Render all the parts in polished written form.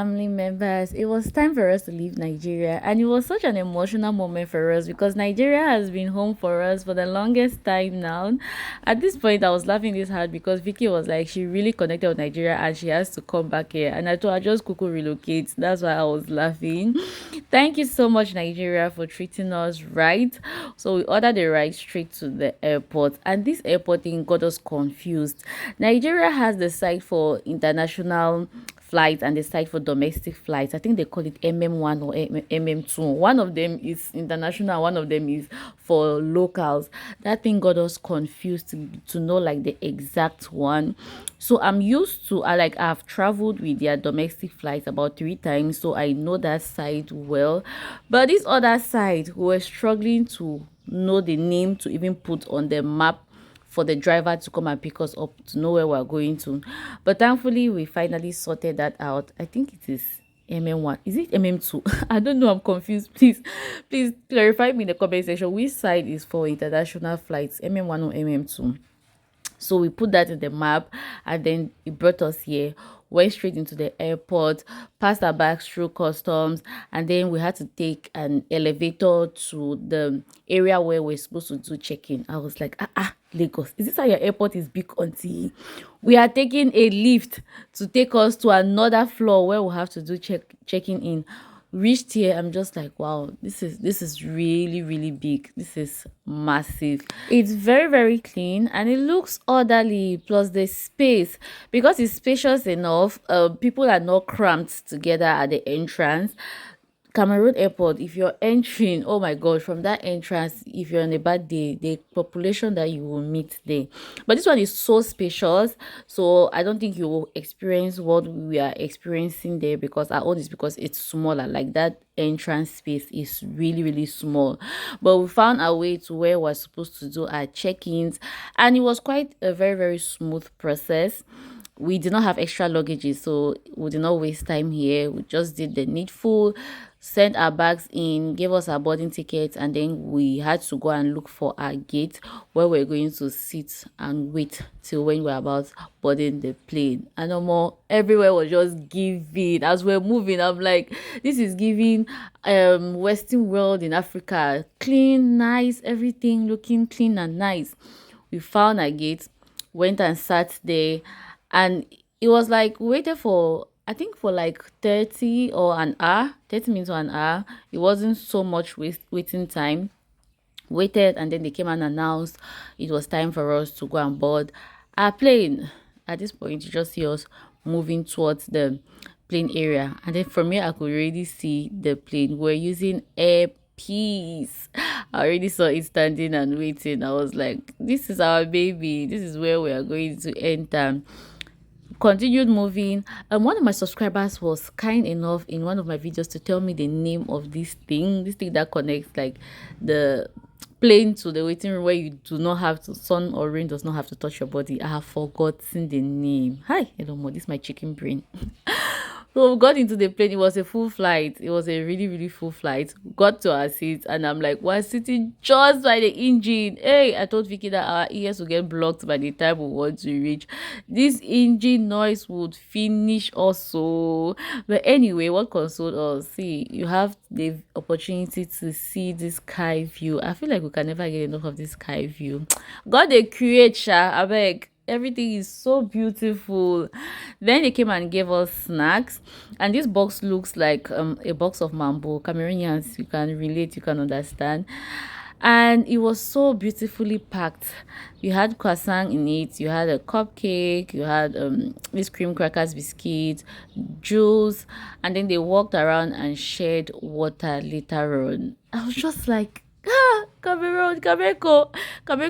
family members. It was time for us to leave Nigeria, and it was such an emotional moment for us because Nigeria has been home for us for the longest time now. At this point, I was laughing this hard because Vicky was like, she really connected with Nigeria and she has to come back here. And I told her, just cuckoo relocate. That's why I was laughing. Thank you so much, Nigeria, for treating us right. So we ordered the ride straight to the airport, and this airport thing got us confused. Nigeria has the site for international flights and the site for domestic flights. I think they call it MM1 or MM2. One of them is international, one of them is for locals. That thing got us confused to know like the exact one. So I'm used to I've traveled with their domestic flights about 3 times, so I know that side well. But this other side, we were struggling to know the name to even put on the map for the driver to come and pick us up to know where we're going to. But thankfully, we finally sorted that out. I think it is MM1. Is it MM2? I don't know. I'm confused. Please clarify me in the comment section. Which side is for international flights, MM1 or MM2? So we put that in the map, and then it brought us here, went straight into the airport, passed our bags through customs, and then we had to take an elevator to the area where we're supposed to do check-in. I was like, Lagos, is this how your airport is big auntie? We are taking a lift to take us to another floor where we'll have to do checking in. Reached here, I'm just like, wow, this is really big. This is massive. It's very clean and it looks orderly, plus the space, because it's spacious enough. People are not cramped together at the entrance. Cameroon Airport, if you're entering, oh my god, from that entrance, if you're on a bad day, the population that you will meet there. But this one is so spacious, so I don't think you will experience what we are experiencing there, because our own is because it's smaller. Like that entrance space is really small. But we found our way to where we're supposed to do our check-ins, and it was quite a very smooth process. We did not have extra luggages, so we did not waste time here. We just did the needful, sent our bags in, gave us our boarding tickets, and then we had to go and look for our gate where we're going to sit and wait till when we're about boarding the plane. And no more, everywhere was just giving. As we're moving, I'm like, this is giving Western world in Africa. Clean, nice, everything looking clean and nice. We found our gate, went and sat there, and it was like we waited for, I think, for like 30 or an hour, 30 minutes or an hour. It wasn't so much waiting time. Waited, and then they came and announced it was time for us to go and board our plane. At this point, you just see us moving towards the plane area, and then from here I could already see the plane. We're using Air Peace. I already saw it standing and waiting. I was like, this is our baby, this is where we are going to enter. Continued moving. One of my subscribers was kind enough in one of my videos to tell me the name of this thing that connects like the plane to the waiting room, where you do not have to, sun or rain does not have to touch your body. I have forgotten the name. Hi Elomo, this is my chicken brain. So we got into the plane. It was a full flight. It was a really full flight. Got to our seats, and I'm like, we're sitting just by the engine. Hey, I told Vicky that our ears would get blocked by the time we want to reach. This engine noise would finish us. So, but anyway, what consoled us? See, you have the opportunity to see this sky view. I feel like we can never get enough of this sky view. God, they create, I beg. Everything is so beautiful. Then they came and gave us snacks, and this box looks like a box of mambo. Cameroonians, you can relate, you can understand. And it was so beautifully packed. You had croissant in it, you had a cupcake, you had this cream crackers, biscuits, juice, and then they walked around and shared water later on. I was just like, Cameroon, Cameroon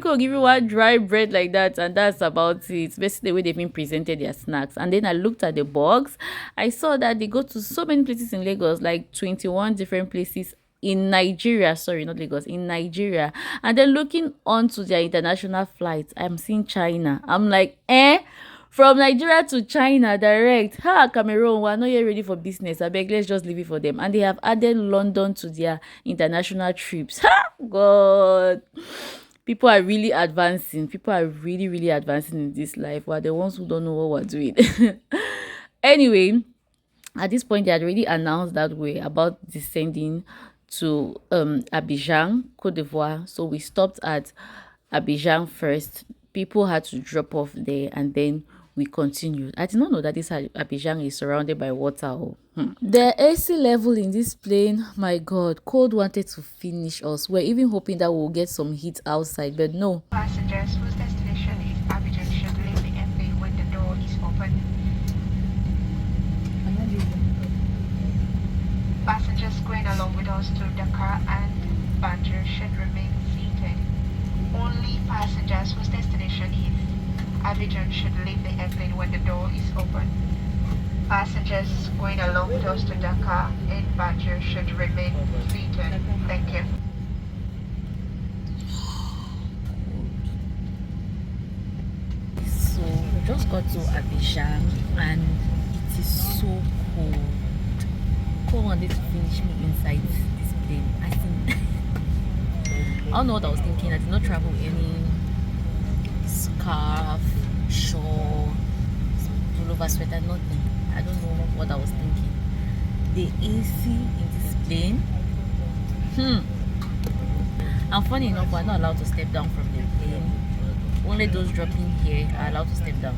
will give you one dry bread like that, and that's about it. Basically, the way they've been presented their snacks. And then I looked at the box. I saw that they go to so many places in Lagos, like 21 different places in Nigeria. Sorry, not Lagos, in Nigeria. And then looking onto their international flights, I'm seeing China. I'm like, from Nigeria to China direct. Cameroon, we're not yet ready for business. I beg, let's just leave it for them. And they have added London to their international trips. God. People are really advancing. People are really advancing in this life. We're the ones who don't know what we're doing. Anyway, At this point, they had already announced that we're about descending to Abidjan, Cote d'Ivoire. So we stopped at Abidjan first. People had to drop off there, and then we continued. I did not know that this Abidjan is surrounded by water. Oh. The AC level in this plane, my God, cold wanted to finish us. We're even hoping that we'll get some heat outside, but no. Passengers whose destination is Abidjan should leave the airplane when the door is open. Passengers going along with us to Dakar and Banjul should remain seated. Only passengers whose destination is Abidjan should leave the airplane when the door is open. Passengers going along with us to Dakar and Banjul should remain seated. Thank you. So we just got to Abidjan and it is so cold. Cold wanted to finish me inside this plane. I think I don't know what I was thinking. I did not travel with any scarf, shawl, pullover, sweater, nothing. I don't know what I was thinking. The AC in this plane. And funny enough, we're not allowed to step down from the plane. Only those dropping here are allowed to step down.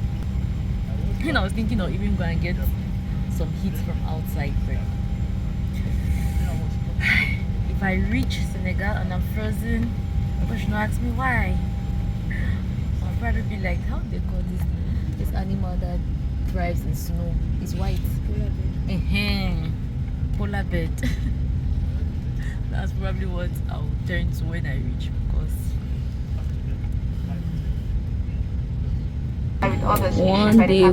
And I was thinking of even going and get some heat from outside. But if I reach Senegal and I'm frozen, people should not ask me why. I'll probably be like, how do they call this animal that thrives in snow? It's white. Polar bear. That's probably what I'll turn to when I reach, because one day, I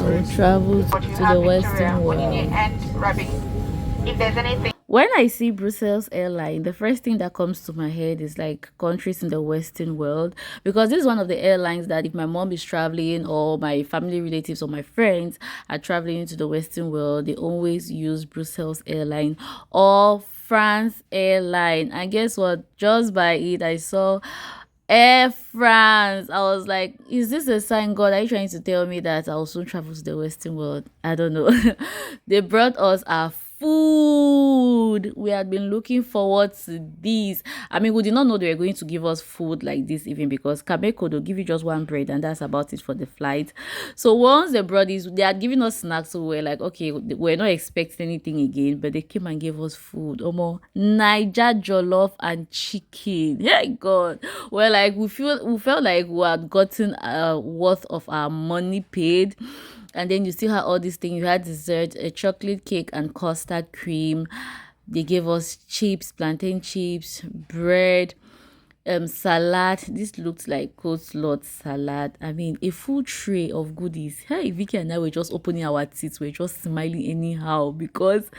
will travel to the Western world. If there's anything When I see Brussels airline, the first thing that comes to my head is like countries in the Western world, because this is one of the airlines that if my mom is traveling or my family relatives or my friends are traveling into the Western world, they always use Brussels airline or France airline. And guess what? Just by it, I saw Air France. I was like, is this a sign, God? Are you trying to tell me that I'll soon travel to the Western world? I don't know. They brought us our food. We had been looking forward to this. I mean, we did not know they were going to give us food like this, even because Kameko, they'll give you just one bread and that's about it for the flight. So once they brought this, they had given us snacks. So we're like, okay, we're not expecting anything again, but they came and gave us food. Omo, Niger jollof and chicken. Hey God. Well, like we felt like we had gotten worth of our money paid. And then you still had all these things. You had dessert, a chocolate cake and custard cream. They gave us chips, plantain chips, bread, salad. This looked like coleslaw salad. I mean, a full tray of goodies. Hey, Vicky and I were just opening our teeth. We're just smiling anyhow because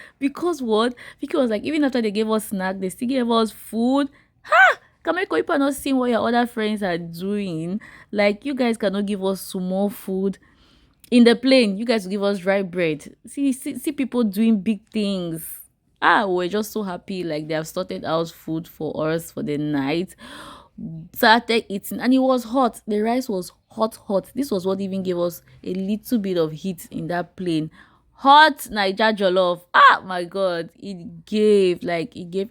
what? Vicky was like, even after they gave us snack, they still gave us food. Ha! Kameko, you are not seeing what your other friends are doing. Like, you guys cannot give us some more food in the plane. You guys will give us dry bread. See people doing big things. We're just so happy. Like, they have sorted out food for us for the night. Started eating and it was hot. The rice was hot. This was what even gave us a little bit of heat in that plane. Hot Niger jollof. My God, it gave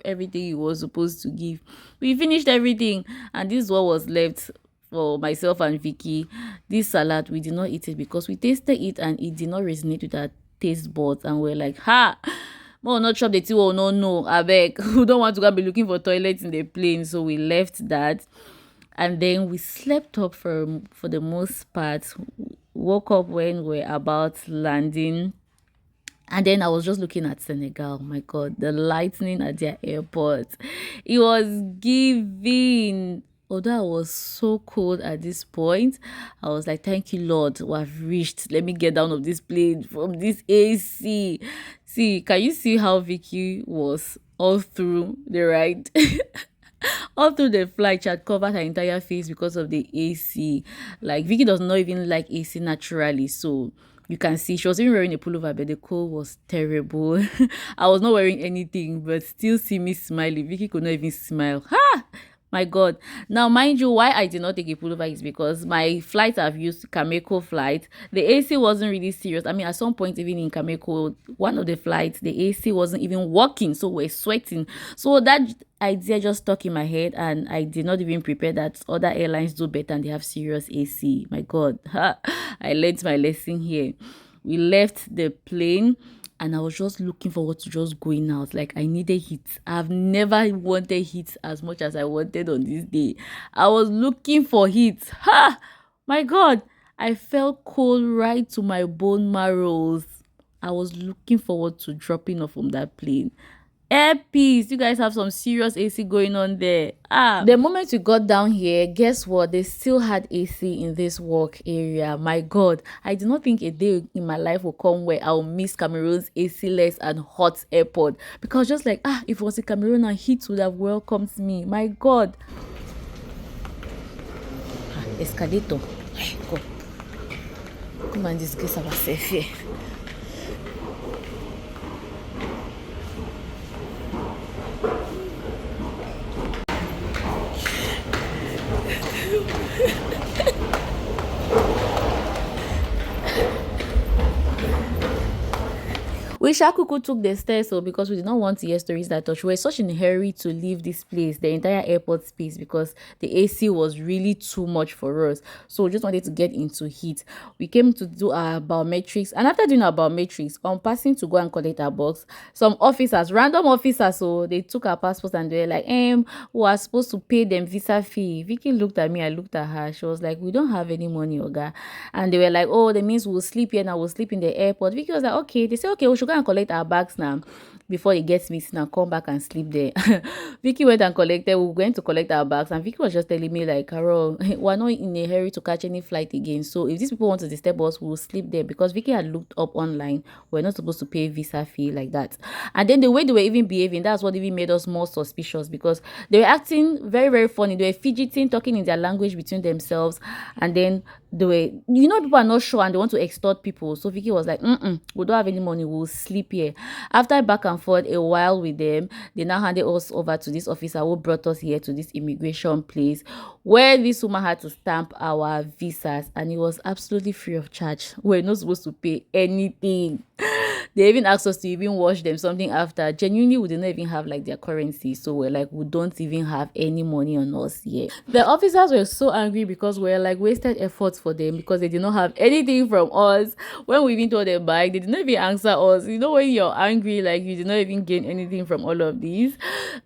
everything it was supposed to give. We finished everything and this is what was left for myself and Vicky. This salad, we did not eat it because we tasted it and it did not resonate with our taste buds, and we're like, more not chop the tea. Oh no, I beg. We don't want to go and be looking for toilets in the plane, so we left that. And then we slept up for the most part. Woke up when we're about landing. And then I was just looking at Senegal. My God, the lightning at their airport. It was giving. Although I was so cold at this point, I was like, thank you, Lord, we have reached. Let me get down of this plane from this AC. See, can you see how Vicky was all through the ride? All through the flight, she had covered her entire face because of the AC. Like, Vicky does not even like AC naturally, so you can see she was even wearing a pullover, but the cold was terrible. I was not wearing anything, but still see me smiling. Vicky could not even smile. My God. Now, mind you, why I did not take a pullover is because my flight I've used, Kameko flight, the AC wasn't really serious. I mean, at some point, even in Kameko, one of the flights, the AC wasn't even working, so we're sweating. So that idea just stuck in my head, and I did not even prepare that other airlines do better and they have serious AC. My God, I learned my lesson here. We left the plane and I was just looking forward to just going out. Like I needed heat. I've never wanted heat as much as I wanted on this day. I was looking for heat. Ha! My God, I felt cold right to my bone marrows. I was looking forward to dropping off from that plane. Air peace, you guys have some serious AC going on there. The moment we got down here, guess what? They still had AC in this work area. My God, I did not think a day in my life will come where I'll miss Cameroon's AC-less and hot airport. Because just like, if it was in Cameroon and heat would have welcomed me. My God. Escalator. Go. Come and disgrace ourselves here. We Shakuku took the stairs because we did not want to hear stories that touch. We were such in a hurry to leave this place, the entire airport space, because the AC was really too much for us. So we just wanted to get into heat. We came to do our biometrics, and after doing our biometrics, on passing to go and collect our box, some officers, random officers, so they took our passports and they were like, we are supposed to pay them visa fee. Vicky looked at me, I looked at her. She was like, we don't have any money, Oga. And they were like, oh, that means we'll sleep here now, we'll sleep in the airport. Vicky was like, okay. They said, okay, we should go and collect our bags now before it gets missing and come back and sleep there. Vicky went and collected. We were going to collect our bags, and Vicky was just telling me like, Carol, we're not in a hurry to catch any flight again. So if these people want to disturb us, we'll sleep there, because Vicky had looked up online. We're not supposed to pay visa fee like that. And then the way they were even behaving, that's what even made us more suspicious, because they were acting very, very funny. They were fidgeting, talking in their language between themselves, and then they were, people are not sure and they want to extort people. So Vicky was like, we don't have any money, we'll sleep here. After back and forth a while with them, they now handed us over to this officer who brought us here to this immigration place, where this woman had to stamp our visas, and it was absolutely free of charge. We're not supposed to pay anything. They even asked us to even wash them something after. Genuinely, we did not even have like their currency. So we're like, we don't even have any money on us yet. The officers were so angry because we're like wasted efforts for them, because they did not have anything from us. When we even told them bye, they did not even answer us. When you're angry, like you did not even gain anything from all of these.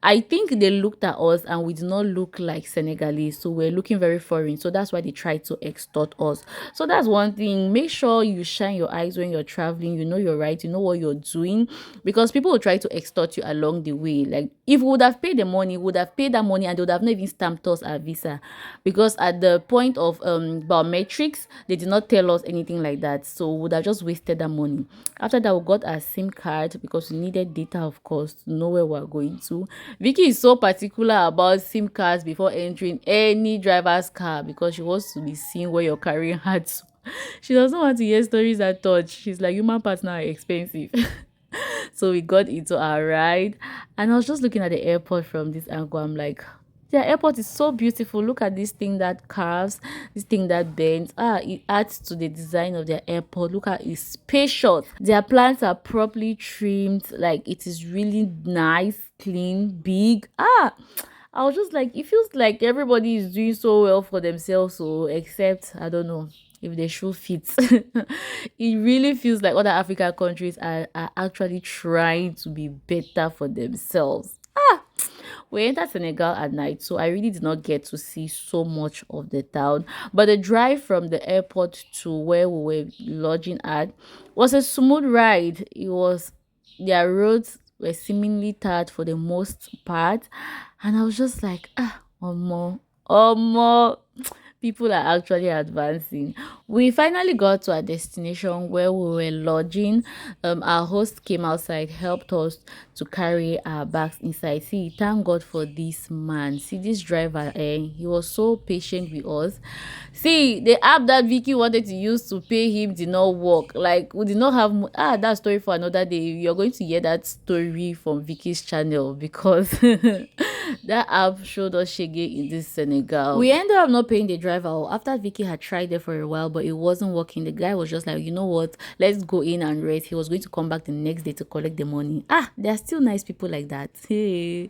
I think they looked at us and we did not look like Senegalese. So we're looking very foreign. So that's why they tried to extort us. So that's one thing. Make sure you shine your eyes when you're traveling. You know you're right. You know what you're doing, because people will try to extort you along the way. Like if we would have paid the money, we would have paid that money and they would have not even stamped us a visa, because at the point of biometrics, they did not tell us anything like that. So we would have just wasted that money. After that, we got our SIM card because we needed data, of course, to know where we're going to. Vicky is so particular about SIM cards before entering any driver's car, because she wants to be seen where you're carrying her to. She doesn't want to hear stories that touch. She's like, human parts now are expensive. So we got into our ride, and I was just looking at the airport from this angle. I'm like, their airport is so beautiful. Look at this thing that carves, this thing that bends. It adds to the design of their airport. Look at it's spacious. Their plants are properly trimmed. Like it is really nice, clean, big. I was just like, it feels like everybody is doing so well for themselves. So except, I don't know if the shoe fits. It really feels like other African countries are actually trying to be better for themselves. We entered Senegal at night, so I really did not get to see so much of the town. But the drive from the airport to where we were lodging at was a smooth ride. Their roads were seemingly tarred for the most part, and I was just like, more people are actually advancing. We finally got to our destination where we were lodging. Our host came outside, helped us to carry our bags inside. See, thank God for this man. See, this driver, he was so patient with us. See, the app that Vicky wanted to use to pay him did not work. Like, we did not have that story for another day. You're going to hear that story from Vicky's channel, because That app showed us shege in this Senegal. We ended up not paying the driver after Vicky had tried there for a while, but it wasn't working. The guy was just like, you know what, let's go in and rest. He was going to come back the next day to collect the money. There are still nice people like that. Hey,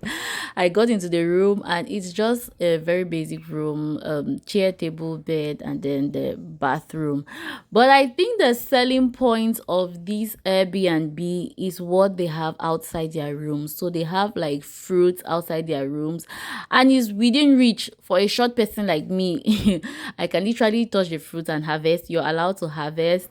I got into the room and it's just a very basic room, chair, table, bed, and then the bathroom. But I think the selling point of this Airbnb is what they have outside their rooms. So they have like fruits outside their rooms, and it's within reach for a short person like me. I can literally touch the fruit and harvest. You're allowed to harvest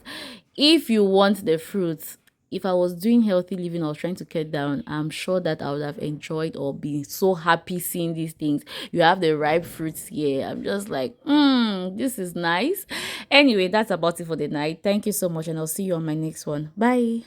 if you want the fruits. If I was doing healthy living, I was trying to cut down, I'm sure that I would have enjoyed or been so happy seeing these things. You have the ripe fruits here. I'm just like, this is nice. Anyway, that's about it for the night. Thank you so much, and I'll see you on my next one. Bye.